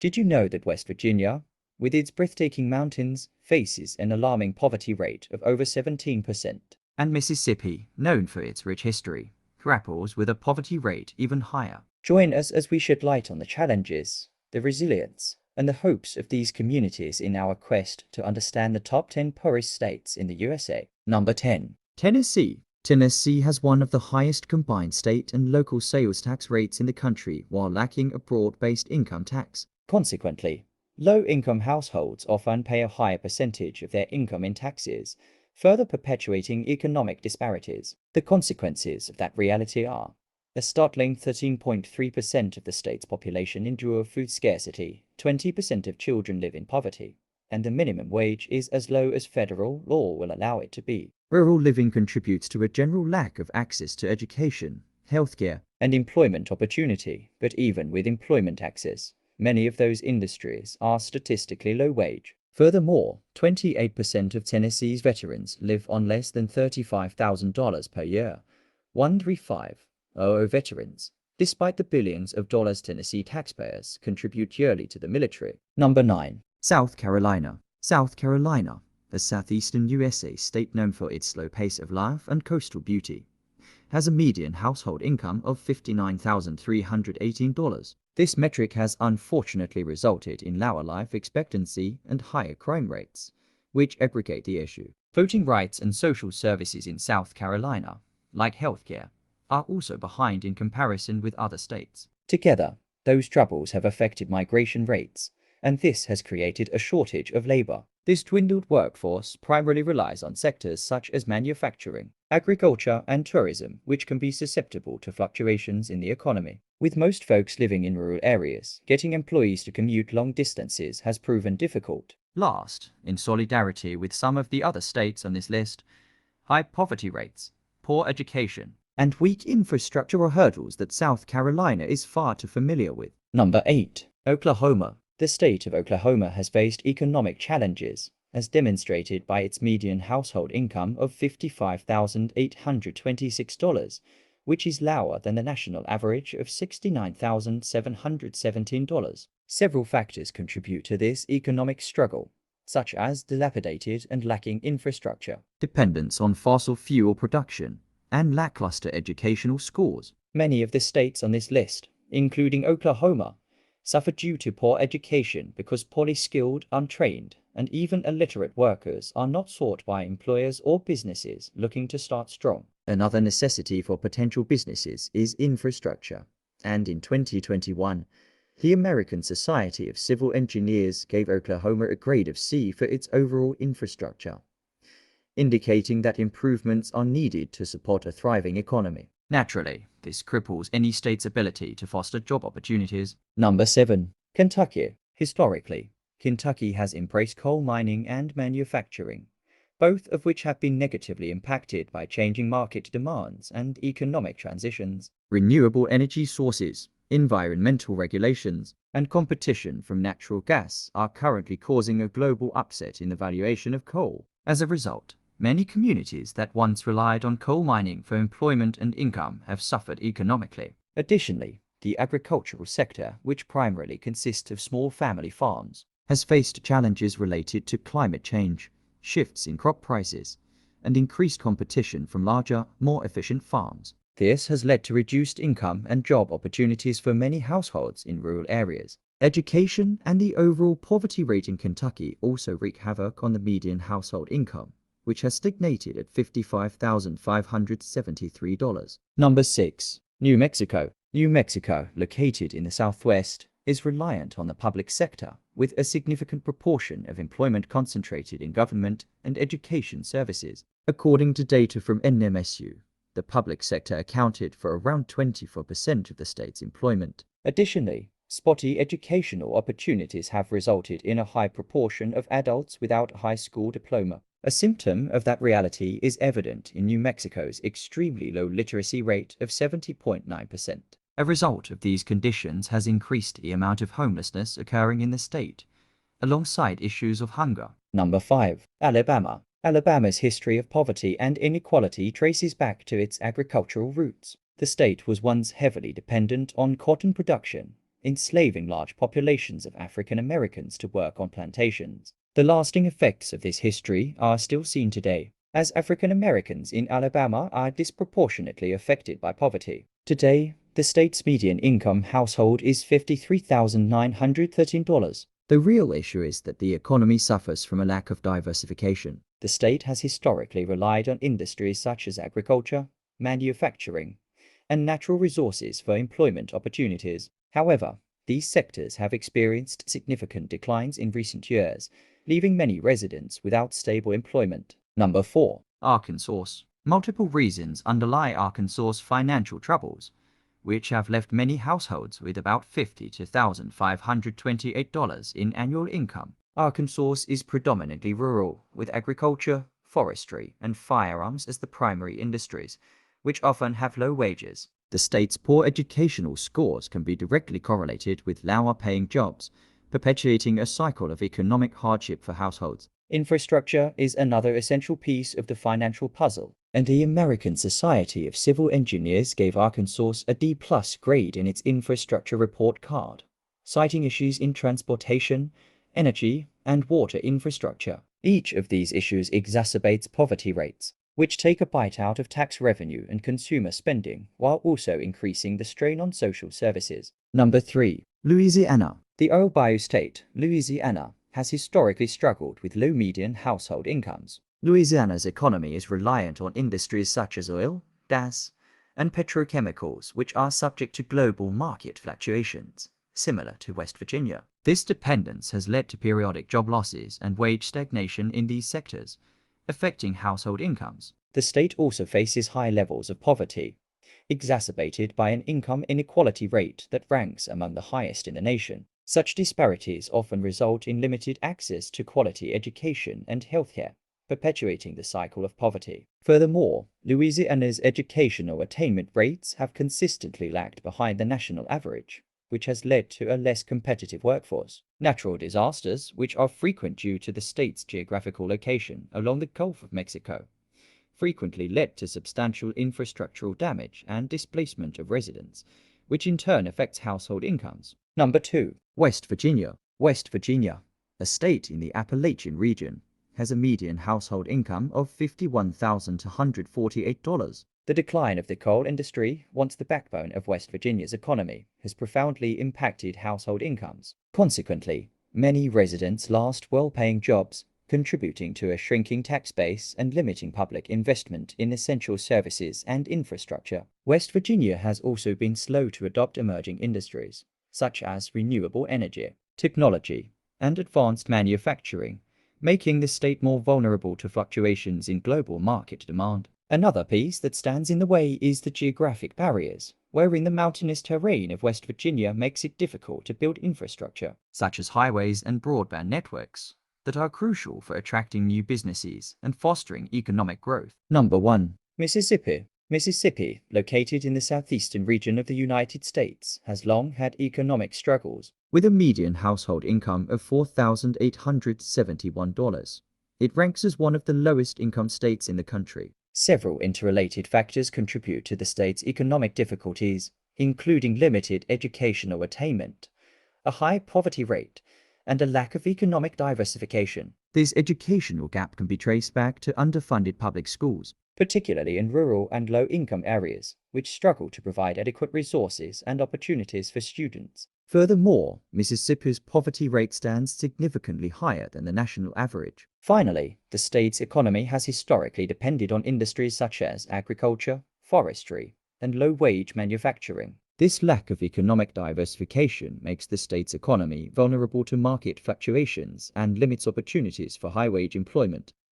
Did you know that West Virginia, with its breathtaking mountains, faces an alarming poverty rate of over 17%? And Mississippi, known for its rich history, grapples with a poverty rate even higher. Join us as we shed light on the challenges, the resilience, and the hopes of these communities in our quest to understand the top 10 poorest states in the USA. Number 10. Tennessee. Tennessee has one of the highest combined state and local sales tax rates in the country while lacking a broad-based income tax. Consequently, low-income households often pay a higher percentage of their income in taxes, further perpetuating economic disparities. The consequences of that reality are: a startling 13.3% of the state's population endure food scarcity, 20% of children live in poverty, and the minimum wage is as low as federal law will allow it to be. Rural living contributes to a general lack of access to education, healthcare, and employment opportunity, but even with employment access, many of those industries are statistically low wage. Furthermore, 28% of Tennessee's veterans live on less than $35,000 per year. 135,000 veterans, despite the billions of dollars Tennessee taxpayers contribute yearly to the military. Number 9. South Carolina. South Carolina, a southeastern USA state known for its slow pace of life and coastal beauty, has a median household income of $59,318. This metric has unfortunately resulted in lower life expectancy and higher crime rates, which aggravate the issue. Voting rights and social services in South Carolina, like healthcare, are also behind in comparison with other states. Together, those troubles have affected migration rates, and this has created a shortage of labor. This dwindled workforce primarily relies on sectors such as manufacturing, agriculture, and tourism, which can be susceptible to fluctuations in the economy. With most folks living in rural areas, getting employees to commute long distances has proven difficult. Last, in solidarity with some of the other states on this list, high poverty rates, poor education, and weak infrastructure are hurdles that South Carolina is far too familiar with. Number 8. Oklahoma. The state of Oklahoma has faced economic challenges, as demonstrated by its median household income of $55,826, which is lower than the national average of $69,717. Several factors contribute to this economic struggle, such as dilapidated and lacking infrastructure, dependence on fossil fuel production, and lackluster educational scores. Many of the states on this list, including Oklahoma, suffer due to poor education because poorly skilled, untrained, and even illiterate workers are not sought by employers or businesses looking to start strong. Another necessity for potential businesses is infrastructure, and in 2021, the American Society of Civil Engineers gave Oklahoma a grade of C for its overall infrastructure, indicating that improvements are needed to support a thriving economy. Naturally, this cripples any state's ability to foster job opportunities. Number 7. Kentucky. Historically, Kentucky has embraced coal mining and manufacturing, both of which have been negatively impacted by changing market demands and economic transitions. Renewable energy sources, environmental regulations, and competition from natural gas are currently causing a global upset in the valuation of coal. As a result, many communities that once relied on coal mining for employment and income have suffered economically. Additionally, the agricultural sector, which primarily consists of small family farms, has faced challenges related to climate change, shifts in crop prices, and increased competition from larger, more efficient farms. This has led to reduced income and job opportunities for many households in rural areas. Education and the overall poverty rate in Kentucky also wreak havoc on the median household income, which has stagnated at $55,573. Number 6. New Mexico. New Mexico, located in the southwest, is reliant on the public sector, with a significant proportion of employment concentrated in government and education services. According to data from NMSU, the public sector accounted for around 24% of the state's employment. Additionally, spotty educational opportunities have resulted in a high proportion of adults without a high school diploma. A symptom of that reality is evident in New Mexico's extremely low literacy rate of 70.9%. A result of these conditions has increased the amount of homelessness occurring in the state, alongside issues of hunger. Number 5. Alabama. Alabama's history of poverty and inequality traces back to its agricultural roots. The state was once heavily dependent on cotton production, enslaving large populations of African Americans to work on plantations. The lasting effects of this history are still seen today, as African Americans in Alabama are disproportionately affected by poverty. Today, the state's median income household is $53,913. The real issue is that the economy suffers from a lack of diversification. The state has historically relied on industries such as agriculture, manufacturing, and natural resources for employment opportunities. However, these sectors have experienced significant declines in recent years, leaving many residents without stable employment. Number 4. Arkansas. Multiple reasons underlie Arkansas's financial troubles, which have left many households with about $50 to $1,528 in annual income. Arkansas is predominantly rural, with agriculture, forestry, and firearms as the primary industries, which often have low wages. The state's poor educational scores can be directly correlated with lower paying jobs, perpetuating a cycle of economic hardship for households. Infrastructure is another essential piece of the financial puzzle, and the American Society of Civil Engineers gave Arkansas a D+ grade in its infrastructure report card, citing issues in transportation, energy, and water infrastructure. Each of these issues exacerbates poverty rates, which take a bite out of tax revenue and consumer spending while also increasing the strain on social services. Number 3. Louisiana. The oil bayou state, Louisiana, has historically struggled with low median household incomes. Louisiana's economy is reliant on industries such as oil, gas, and petrochemicals, which are subject to global market fluctuations, similar to West Virginia. This dependence has led to periodic job losses and wage stagnation in these sectors, affecting household incomes. The state also faces high levels of poverty, exacerbated by an income inequality rate that ranks among the highest in the nation. Such disparities often result in limited access to quality education and healthcare, perpetuating the cycle of poverty. Furthermore, Louisiana's educational attainment rates have consistently lagged behind the national average, which has led to a less competitive workforce. Natural disasters, which are frequent due to the state's geographical location along the Gulf of Mexico, frequently led to substantial infrastructural damage and displacement of residents, which in turn affects household incomes. Number 2. West Virginia. West Virginia, a state in the Appalachian region, has a median household income of $51,248. The decline of the coal industry, once the backbone of West Virginia's economy, has profoundly impacted household incomes. Consequently, many residents lost well-paying jobs, contributing to a shrinking tax base and limiting public investment in essential services and infrastructure. West Virginia has also been slow to adopt emerging industries, such as renewable energy, technology, and advanced manufacturing, making the state more vulnerable to fluctuations in global market demand. Another piece that stands in the way is the geographic barriers, wherein the mountainous terrain of West Virginia makes it difficult to build infrastructure, such as highways and broadband networks, that are crucial for attracting new businesses and fostering economic growth. Number 1. Mississippi. Mississippi, located in the southeastern region of the United States, has long had economic struggles. With a median household income of $4,871, it ranks as one of the lowest income states in the country. Several interrelated factors contribute to the state's economic difficulties, including limited educational attainment, a high poverty rate, and a lack of economic diversification. This educational gap can be traced back to underfunded public schools, particularly in rural and low-income areas, which struggle to provide adequate resources and opportunities for students. Furthermore, Mississippi's poverty rate stands significantly higher than the national average. Finally, the state's economy has historically depended on industries such as agriculture, forestry, and low-wage manufacturing. This lack of economic diversification makes the state's economy vulnerable to market fluctuations and limits opportunities for high-wage employment.